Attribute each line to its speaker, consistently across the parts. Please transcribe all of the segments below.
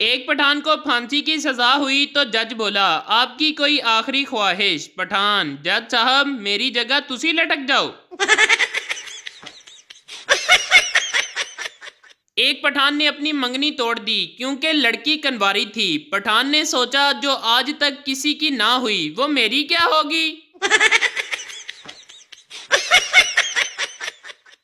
Speaker 1: ایک پٹھان کو پھانسی کی سزا ہوئی تو جج بولا آپ کی کوئی آخری خواہش؟ پٹھان: جج صاحب میری جگہ تسی لٹک جاؤ۔ ایک پٹھان نے اپنی منگنی توڑ دی کیونکہ لڑکی کنواری تھی۔ پٹھان نے سوچا جو آج تک کسی کی نہ ہوئی وہ میری کیا ہوگی۔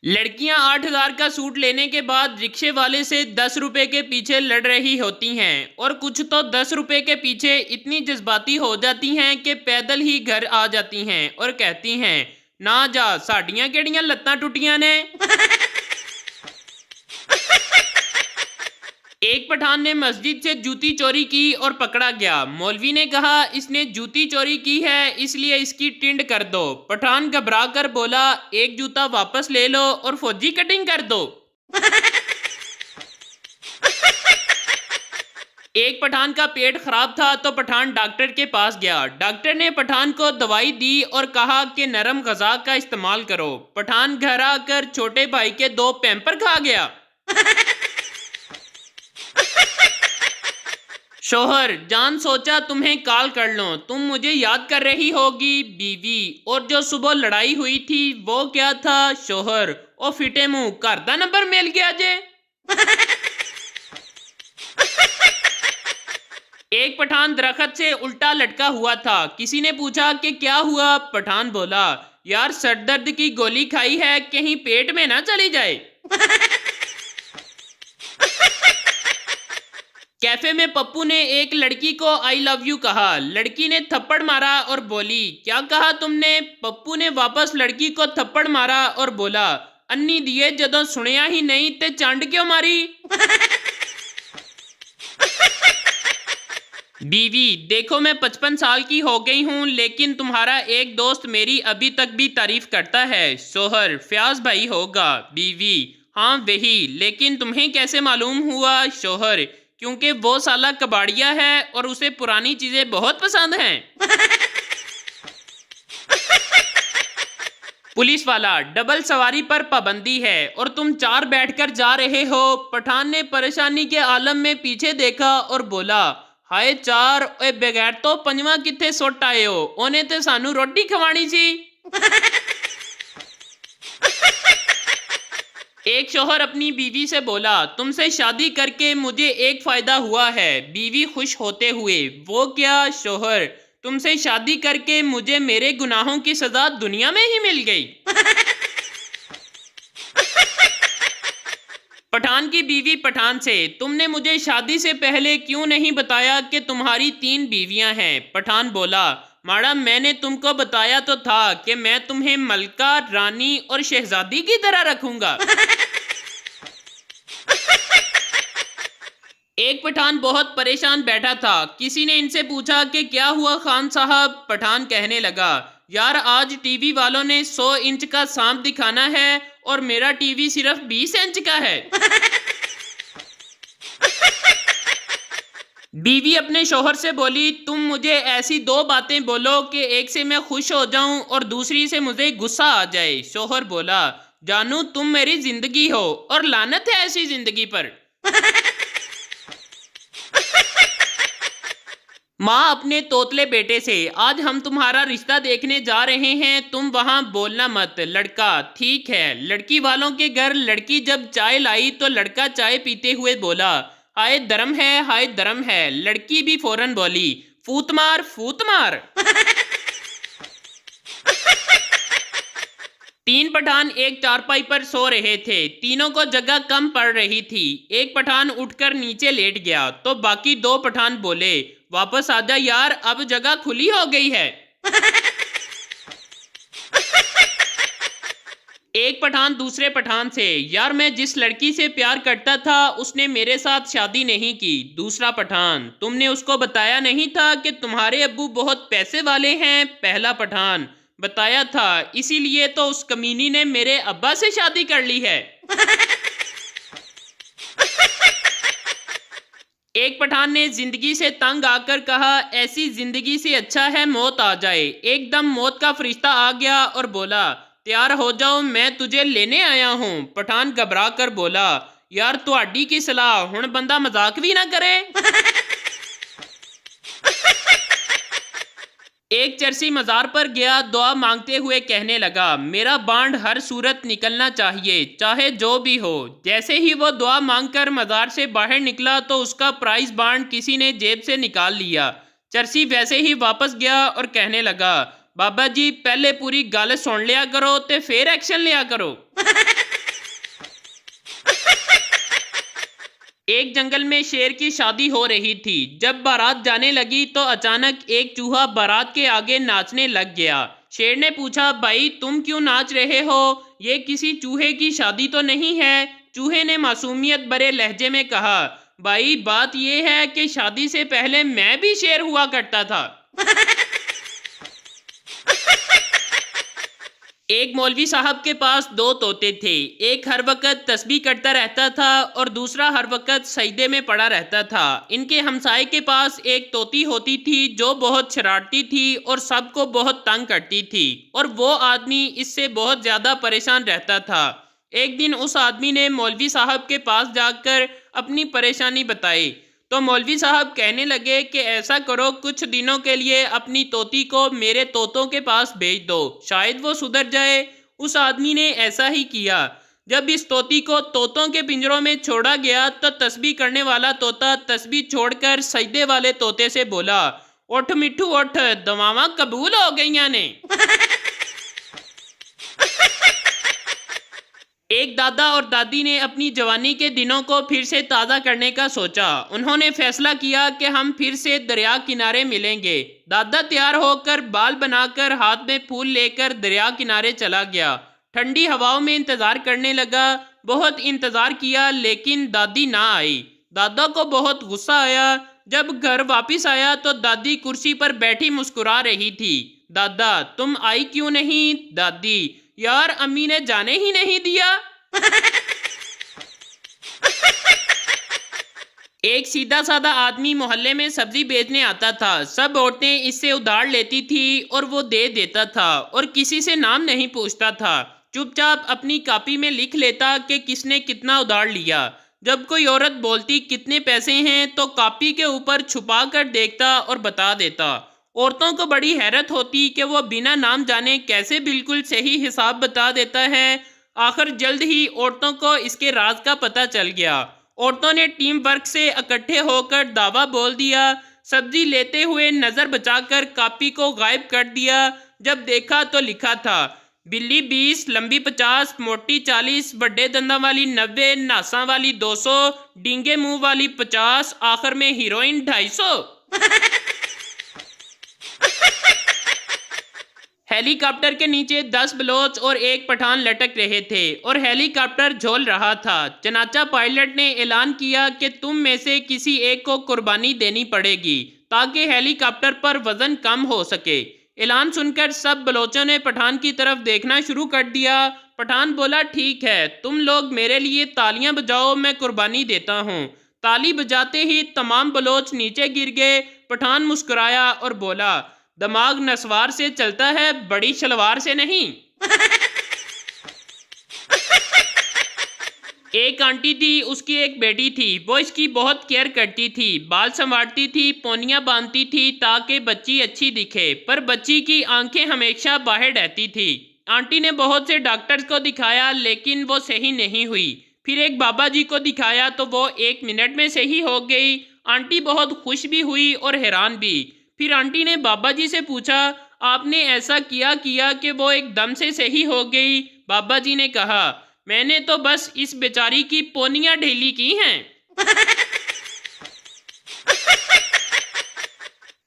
Speaker 1: لڑکیاں 8,000 کا سوٹ لینے کے بعد رکشے والے سے 10 روپے کے پیچھے لڑ رہی ہوتی ہیں، اور کچھ تو 10 روپے کے پیچھے اتنی جذباتی ہو جاتی ہیں کہ پیدل ہی گھر آ جاتی ہیں اور کہتی ہیں نہ جا ساڈیاں کیڑیاں لتاں ٹوٹیاں نے۔ ایک پٹھان نے مسجد سے جوتی چوری کی اور پکڑا گیا۔ مولوی نے کہا اس نے جوتی چوری کی ہے اس لیے اس کی ٹنڈ کر دو۔ پٹھان گھبرا کر بولا ایک جوتا واپس لے لو اور فوجی کٹنگ کر دو۔ ایک پٹھان کا پیٹ خراب تھا تو پٹھان ڈاکٹر کے پاس گیا۔ ڈاکٹر نے پٹھان کو دوائی دی اور کہا کہ نرم غذا کا استعمال کرو۔ پٹھان گھر آ کر چھوٹے بھائی کے 2 پیمپر کھا گیا۔ شوہر: جان سوچا تمہیں کال کر لوں، تم مجھے یاد کر رہی ہوگی۔ بیوی: اور جو صبح لڑائی ہوئی تھی وہ کیا تھا؟ شوہر: او فٹے منہ گھر دا نمبر مل گیا جے۔ ایک پٹھان درخت سے الٹا لٹکا ہوا تھا۔ کسی نے پوچھا کہ کیا ہوا؟ پٹھان بولا یار سر درد کی گولی کھائی ہے کہیں پیٹ میں نہ چلی جائے۔ کیفے میں پپو نے ایک لڑکی کو آئی لو یو کہا۔ لڑکی نے تھپڑ مارا اور بولی کیا کہا تم نے؟ پپو نے واپس لڑکی کو تھپڑ مارا اور بولا انی دیے جدوں سنیا ہی نہیں تے چانڈ کیوں ماری؟ بیوی: دیکھو میں 55 سال کی ہو گئی ہوں لیکن تمہارا ایک دوست میری ابھی تک بھی تعریف کرتا ہے۔ شوہر: فیاض بھائی ہوگا۔ بیوی: ہاں وہی، لیکن تمہیں کیسے معلوم ہوا؟ شوہر: کیونکہ وہ سالہ کباڑیا ہے اور اسے پرانی چیزیں بہت پسند ہیں۔ پولیس والا: ڈبل سواری پر پابندی ہے اور تم 4 بیٹھ کر جا رہے ہو۔ پٹھان نے پریشانی کے عالم میں پیچھے دیکھا اور بولا ہائے 4 اے بغیر تو 5واں کتھے سٹ آئے ہو، انہیں تے سانو روٹی کھوانی سی۔ ایک شوہر اپنی بیوی سے بولا تم سے شادی کر کے مجھے ایک فائدہ ہوا ہے۔ بیوی خوش ہوتے ہوئے: وہ کیا؟ شوہر: تم سے شادی کر کے مجھے میرے گناہوں کی سزا دنیا میں ہی مل گئی۔ پٹھان کی بیوی پٹھان سے: تم نے مجھے شادی سے پہلے کیوں نہیں بتایا کہ تمہاری 3 بیویاں ہیں؟ پٹھان بولا میڈم میں نے تم کو بتایا تو تھا کہ میں تمہیں ملکہ، رانی اور شہزادی کی طرح رکھوں گا۔ ایک پٹھان بہت پریشان بیٹھا تھا۔ کسی نے ان سے پوچھا کہ کیا ہوا خان صاحب؟ پٹھان کہنے لگا یار آج ٹی وی والوں نے 100 انچ کا سانپ دکھانا ہے اور میرا ٹی وی صرف 20 انچ کا ہے۔ بیوی اپنے شوہر سے بولی تم مجھے ایسی 2 باتیں بولو کہ ایک سے میں خوش ہو جاؤں اور دوسری سے مجھے غصہ آ جائے۔ شوہر بولا جانو تم میری زندگی ہو اور لعنت ہے ایسی زندگی پر۔ ماں اپنے توتلے بیٹے سے: آج ہم تمہارا رشتہ دیکھنے جا رہے ہیں، تم وہاں بولنا مت۔ لڑکا: ٹھیک ہے۔ لڑکی والوں کے گھر لڑکی جب چائے لائی تو لڑکا چائے پیتے ہوئے بولا ہائے درم ہے، ہائے درم ہے۔ لڑکی بھی فوراً بولی فوت مار، فوت مار۔ 3 پٹھان ایک چارپائی پر سو رہے تھے، تینوں کو جگہ کم پڑ رہی تھی۔ ایک پٹھان اٹھ کر نیچے لیٹ گیا تو باقی 2 پٹھان بولے واپس آجا یار اب جگہ کھلی ہو گئی ہے۔ ایک پٹھان دوسرے پٹھان سے: یار میں جس لڑکی سے پیار کرتا تھا اس نے میرے ساتھ شادی نہیں کی۔ دوسرا پٹھان: تم نے اس کو بتایا نہیں تھا کہ تمہارے ابو بہت پیسے والے ہیں؟ پہلا پٹھان: بتایا تھا، اسی لیے تو اس کمینی نے میرے ابا سے شادی کر لی ہے۔ ایک پٹھان نے زندگی سے تنگ آ کر کہا ایسی زندگی سے اچھا ہے موت آ جائے۔ ایک دم موت کا فرشتہ آ گیا اور بولا تیار ہو جاؤ میں تجھے لینے آیا ہوں۔ پٹھان گھبرا کر بولا ਯਾਰ ਤੁਹਾਡੀ ਕੀ ਸਲਾਹ, ਹੁਣ ਬੰਦਾ ਮਜ਼ਾਕ ਵੀ ਨਾ करे। एक चरसी मज़ार पर गया, दुआ मांगते हुए कहने लगा, मेरा बांड हर सूरत निकलना चाहिए, चाहे जो भी हो। जैसे ही वो दुआ मांगकर मज़ार से बाहर निकला तो उसका प्राइस बांड किसी ने जेब से निकाल लिया। चरसी वैसे ही वापस गया और कहने लगा, बाबा जी पहले पूरी गल सुन लिया करो ते फिर एक्शन लिया करो। एक जंगल में शेर की शादी हो रही थी। जब बारात जाने लगी तो अचानक एक चूहा बारात के आगे नाचने लग गया। शेर ने पूछा, भाई तुम क्यों नाच रहे हो, ये किसी चूहे की शादी तो नहीं है। चूहे ने मासूमियत भरे लहजे में कहा, भाई बात ये है कि शादी से पहले मैं भी शेर हुआ करता था। एक मौलवी साहब के पास दो तोते थे। एक हर वक्त तस्बीह करता रहता था और दूसरा हर वक्त सजदे में पड़ा रहता था। इनके हमसाये के पास एक तोती होती थी जो बहुत शरारती थी और सबको बहुत तंग करती थी, और वो आदमी इससे बहुत ज़्यादा परेशान रहता था। एक दिन उस आदमी ने मौलवी साहब के पास जाकर अपनी परेशानी बताई तो मौलवी साहब कहने लगे कि ऐसा करो, कुछ दिनों के लिए अपनी तोती को मेरे तोतों के पास भेज दो, शायद वो सुधर जाए। उस आदमी ने ऐसा ही किया। जब इस तोती को तोतों के पिंजरों में छोड़ा गया तो तस्बीह करने वाला तोता तस्बीह छोड़कर सजदे वाले तोते से बोला, उठ मिठू उठ, दुआवां कबूल हो गईयां ने। एक दादा और दादी ने अपनी जवानी के दिनों को फिर से ताज़ा करने का सोचा। उन्होंने फैसला किया कि हम फिर से दरिया किनारे मिलेंगे। दादा तैयार होकर, बाल बनाकर, हाथ में फूल लेकर दरिया किनारे चला गया। ठंडी हवाओं में इंतज़ार करने लगा। बहुत इंतज़ार किया लेकिन दादी ना आई। दादा को बहुत गुस्सा आया। जब घर वापस आया तो दादी कुर्सी पर बैठी मुस्कुरा रही थी। दादा तुम आई क्यों नहीं? दादी, यार अम्मी ने जाने ही नहीं दिया। एक सीधा साधा आदमी मोहल्ले में सब्जी बेचने आता था। सब औरतें इससे उधार लेती थी और वो दे देता था और किसी से नाम नहीं पूछता था। चुपचाप अपनी कॉपी में लिख लेता कि किसने कितना उधार लिया। जब कोई औरत बोलती कितने पैसे हैं तो कॉपी के ऊपर छुपा कर देखता और बता देता। औरतों को बड़ी हैरत होती कि वो बिना नाम जाने कैसे बिल्कुल सही हिसाब बता देता है। आखिर जल्द ही औरतों को इसके राज का पता चल गया। औरतों ने टीम वर्क से इकट्ठे होकर दावा बोल दिया। सब्जी लेते हुए नज़र बचाकर कॉपी को गायब कर दिया। जब देखा तो लिखा था, बिल्ली 20, लंबी 50, मोटी 40, बड़े दंदा वाली 90, नासा वाली 200, डींगे मुंह वाली 50, आखिर में हीरोइन 250। हेलीकॉप्टर के नीचे 10 बलोच और एक पठान लटक रहे थे और हेलीकॉप्टर झोल रहा था। चनाचा पायलट ने ऐलान किया कि तुम में से किसी एक को कुर्बानी देनी पड़ेगी ताकि हेलीकॉप्टर पर वजन कम हो सके। ऐलान सुनकर सब बलोचों ने पठान की तरफ देखना शुरू कर दिया। पठान बोला, ठीक है, तुम लोग मेरे लिए तालियां बजाओ, मैं कुर्बानी देता हूँ। ताली बजाते ही तमाम बलोच नीचे गिर गए। पठान मुस्कुराया और बोला, दिमाग नस्वार से चलता है, बड़ी शलवार से नहीं। एक आंटी थी, उसकी एक बेटी थी। वो इसकी बहुत केयर करती थी, बाल संवारती थी, पोनियां बांधती थी ताकि बच्ची अच्छी दिखे, पर बच्ची की आंखें हमेशा बाहर रहती थी। आंटी ने बहुत से डॉक्टर्स को दिखाया लेकिन वो सही नहीं हुई। फिर एक बाबा जी को दिखाया तो वो 1 मिनट में सही हो गई। आंटी बहुत खुश भी हुई और हैरान भी। फिर आंटी ने बाबा जी से पूछा, आपने ऐसा किया कि वो एकदम से सही हो गई? बाबा जी ने कहा, मैंने तो बस इस बेचारी की पोनियां ढीली की हैं।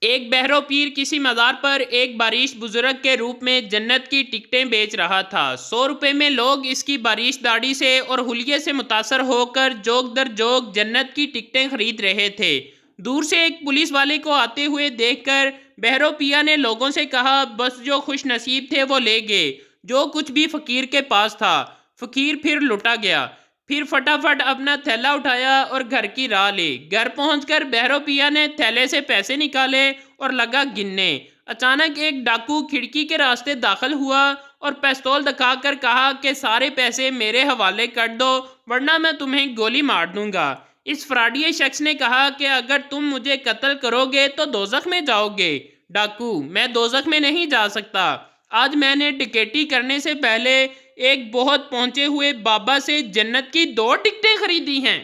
Speaker 1: एक बहरो पीर किसी मज़ार पर एक बारिश बुजुर्ग के रूप में जन्नत की टिकटें बेच रहा था। 100 रुपये में लोग इसकी बारिश दाढ़ी से और हुलिये से मुतासर होकर जोग दर जोग जन्नत की टिकटें खरीद रहे थे। दूर से एक पुलिस वाले को आते हुए देखकर बहरो पिया ने लोगों से कहा, बस जो खुश नसीब थे वो ले गए जो कुछ भी फकीर के पास था। फकीर फिर लुटा गया। फिर फटाफट अपना थैला उठाया और घर की राह ली। घर पहुंचकर बहरो पिया ने थैले से पैसे निकाले और लगा गिनने। अचानक एक डाकू खिड़की के रास्ते दाखिल हुआ اور پستول دکھا کر کہا کہ سارے پیسے میرے حوالے کر دو ورنہ میں تمہیں گولی مار دوں گا۔ اس فراڈیے شخص نے کہا کہ اگر تم مجھے قتل کرو گے تو دوزخ میں جاؤ گے۔ ڈاکو: میں دوزخ میں نہیں جا سکتا۔ آج میں نے ڈکیتی کرنے سے پہلے ایک بہت پہنچے ہوئے بابا سے جنت کی 2 ٹکٹیں خریدی ہیں۔